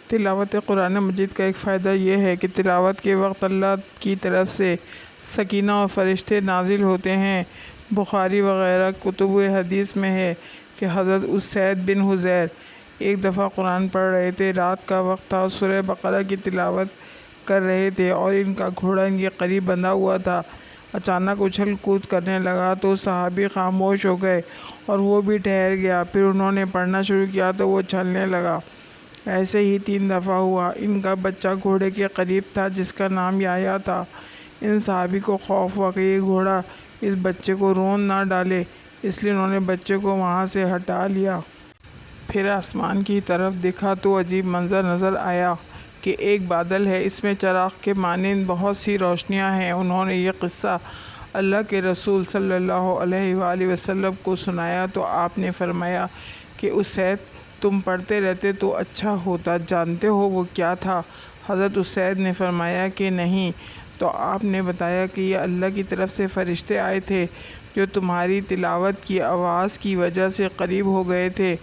تلاوت قرآن مجید کا ایک فائدہ یہ ہے کہ تلاوت کے وقت اللہ کی طرف سے سکینہ اور فرشتے نازل ہوتے ہیں۔ بخاری وغیرہ کتب حدیث میں ہے کہ حضرت اسید بن حضیر ایک دفعہ قرآن پڑھ رہے تھے۔ رات کا وقت تھا، سورہ بقرہ کی تلاوت کر رہے تھے اور ان کا گھوڑا ان کے قریب بندھا ہوا تھا۔ اچانک اچھل کود کرنے لگا تو صحابی خاموش ہو گئے اور وہ بھی ٹھہر گیا۔ پھر انہوں نے پڑھنا شروع کیا تو وہ چلنے لگا۔ ایسے ہی 3 دفعہ ہوا۔ ان کا بچہ گھوڑے کے قریب تھا جس کا نام یحییٰ تھا۔ ان صحابی کو خوف ہوا کہ یہ گھوڑا اس بچے کو رون نہ ڈالے، اس لیے انہوں نے بچے کو وہاں سے ہٹا لیا۔ پھر آسمان کی طرف دیکھا تو عجیب منظر نظر آیا کہ ایک بادل ہے، اس میں چراغ کے مانند بہت سی روشنیاں ہیں۔ انہوں نے یہ قصہ اللہ کے رسول صلی اللہ علیہ وآلہ وسلم کو سنایا تو آپ نے فرمایا کہ اسید تم پڑھتے رہتے تو اچھا ہوتا، جانتے ہو وہ کیا تھا؟ حضرت اسید نے فرمایا کہ نہیں۔ تو آپ نے بتایا کہ یہ اللہ کی طرف سے فرشتے آئے تھے جو تمہاری تلاوت کی آواز کی وجہ سے قریب ہو گئے تھے۔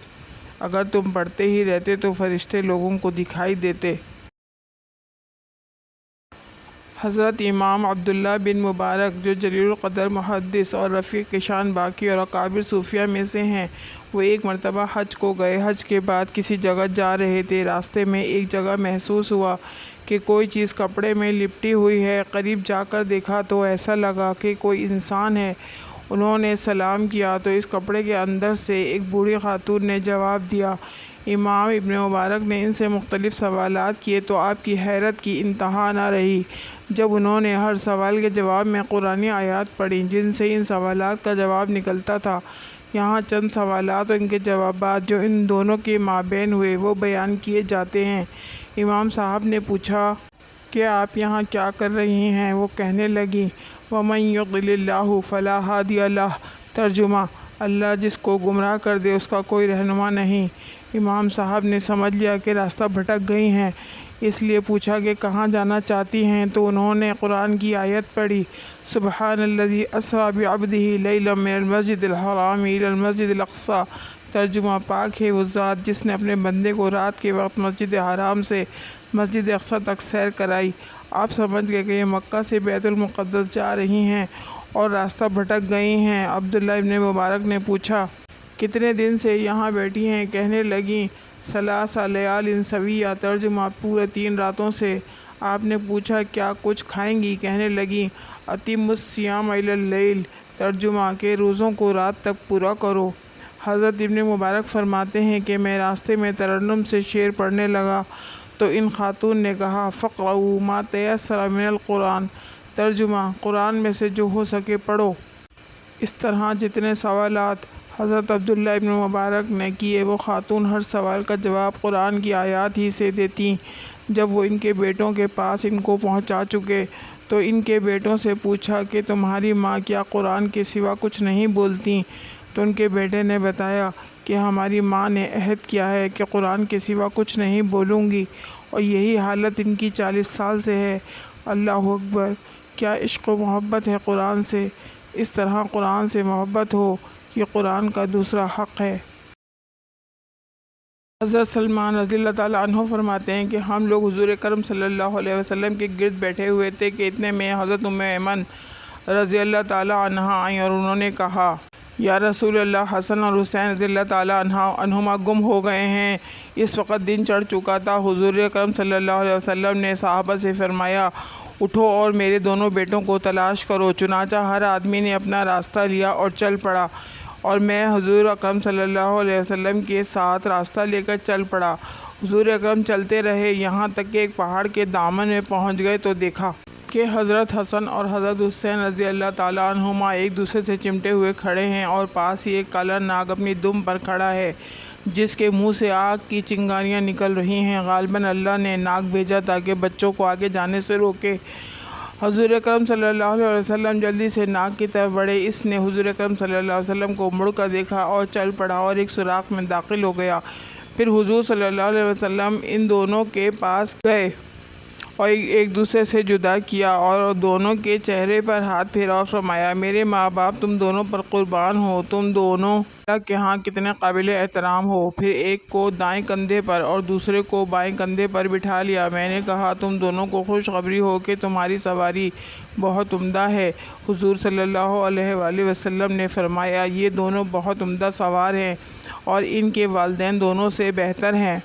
اگر تم پڑھتے ہی رہتے تو فرشتے لوگوں کو دکھائی دیتے۔ حضرت امام عبداللہ بن مبارک جو جلیل القدر محدث اور رفیع شان باقی اور اکابر صوفیہ میں سے ہیں، وہ ایک مرتبہ حج کو گئے۔ حج کے بعد کسی جگہ جا رہے تھے، راستے میں ایک جگہ محسوس ہوا کہ کوئی چیز کپڑے میں لپٹی ہوئی ہے۔ قریب جا کر دیکھا تو ایسا لگا کہ کوئی انسان ہے۔ انہوں نے سلام کیا تو اس کپڑے کے اندر سے ایک بوڑھی خاتون نے جواب دیا۔ امام ابن مبارک نے ان سے مختلف سوالات کیے تو آپ کی حیرت کی انتہا نہ رہی جب انہوں نے ہر سوال کے جواب میں قرآنی آیات پڑھیں جن سے ان سوالات کا جواب نکلتا تھا۔ یہاں چند سوالات اور ان کے جوابات جو ان دونوں کے مابین ہوئے وہ بیان کیے جاتے ہیں۔ امام صاحب نے پوچھا کہ آپ یہاں کیا کر رہی ہیں؟ وہ کہنے لگیں وَمَن يُضْلِلِ اللَّهُ فَلَا هَادِيَ لَهُ، ترجمہ اللہ جس کو گمراہ کر دے اس کا کوئی رہنما نہیں۔ امام صاحب نے سمجھ لیا کہ راستہ بھٹک گئی ہیں، اس لیے پوچھا کہ کہاں جانا چاہتی ہیں؟ تو انہوں نے قرآن کی آیت پڑھی سبحان الذی اسریٰ بعبدہ لیلا من المسجد الحرام الی المسجد الاقصیٰ، ترجمہ پاک ہے وہ ذات جس نے اپنے بندے کو رات کے وقت مسجد حرام سے مسجد اقصیٰ تک سیر کرائی۔ آپ سمجھ گئے کہ یہ مکہ سے بیت المقدس جا رہی ہیں اور راستہ بھٹک گئی ہیں۔ عبداللہ ابن مبارک نے پوچھا کتنے دن سے یہاں بیٹھی ہیں؟ کہنے لگیں 3 لیال سویہ، ترجمہ پورے 3 راتوں سے۔ آپ نے پوچھا کیا کچھ کھائیں گی؟ کہنے لگیں اتم الصیام الی اللیل، ترجمہ کہ روزوں کو رات تک پورا کرو۔ حضرت ابن مبارک فرماتے ہیں کہ میں راستے میں ترنم سے شعر پڑھنے لگا تو ان خاتون نے کہا فَاقْرَؤُوا مَا تَيَسَّرَ مِنَ الْقُرْآنِ، ترجمہ قرآن میں سے جو ہو سکے پڑھو۔ اس طرح جتنے سوالات حضرت عبداللہ ابن مبارک نے کیے وہ خاتون ہر سوال کا جواب قرآن کی آیات ہی سے دیتیں۔ جب وہ ان کے بیٹوں کے پاس ان کو پہنچا چکے تو ان کے بیٹوں سے پوچھا کہ تمہاری ماں کیا قرآن کے سوا کچھ نہیں بولتیں؟ تو ان کے بیٹے نے بتایا کہ ہماری ماں نے عہد کیا ہے کہ قرآن کے سوا کچھ نہیں بولوں گی، اور یہی حالت ان کی 40 سال سے ہے۔ اللہ اکبر! کیا عشق و محبت ہے قرآن سے! اس طرح قرآن سے محبت ہو، یہ قرآن کا دوسرا حق ہے۔ حضرت سلمان رضی اللہ تعالیٰ عنہ فرماتے ہیں کہ ہم لوگ حضور اکرم صلی اللہ علیہ وسلم کے گرد بیٹھے ہوئے تھے کہ اتنے میں حضرت ام ایمن رضی اللہ تعالیٰ عنہا آئیں اور انہوں نے کہا یا رسول اللہ، حسن اور حسین رضی اللہ تعالیٰ عنہما گم ہو گئے ہیں۔ اس وقت دن چڑھ چکا تھا۔ حضور اکرم صلی اللہ علیہ وسلم نے صحابہ سے فرمایا اٹھو اور میرے دونوں بیٹوں کو تلاش کرو۔ چنانچہ ہر آدمی نے اپنا راستہ لیا اور چل پڑا، اور میں حضور اکرم صلی اللہ علیہ وسلم کے ساتھ راستہ لے کر چل پڑا۔ حضور اکرم چلتے رہے یہاں تک کہ ایک پہاڑ کے دامن میں پہنچ گئے تو دیکھا کہ حضرت حسن اور حضرت حسین رضی اللہ تعالیٰ عنہما ایک دوسرے سے چمٹے ہوئے کھڑے ہیں، اور پاس ہی ایک کالا ناگ اپنی دم پر کھڑا ہے جس کے منہ سے آگ کی چنگاریاں نکل رہی ہیں۔ غالباً اللہ نے ناگ بھیجا تاکہ بچوں کو آگے جانے سے روکے۔ حضور اکرم صلی اللہ علیہ وسلم جلدی سے ناگ کی طرف بڑھے۔ اس نے حضور اکرم صلی اللہ علیہ وسلم کو مڑ کر دیکھا اور چل پڑا اور ایک سوراخ میں داخل ہو گیا۔ پھر حضور صلی اللہ علیہ وسلم ان دونوں کے پاس گئے اور ایک دوسرے سے جدا کیا اور دونوں کے چہرے پر ہاتھ پھیرا اور فرمایا، میرے ماں باپ تم دونوں پر قربان ہو، تم دونوں اللہ کے ہاں کتنے قابل احترام ہو۔ پھر ایک کو دائیں کندھے پر اور دوسرے کو بائیں کندھے پر بٹھا لیا۔ میں نے کہا، تم دونوں کو خوشخبری ہو کہ تمہاری سواری بہت عمدہ ہے۔ حضور صلی اللہ علیہ وآلہ وسلم نے فرمایا، یہ دونوں بہت عمدہ سوار ہیں اور ان کے والدین دونوں سے بہتر ہیں۔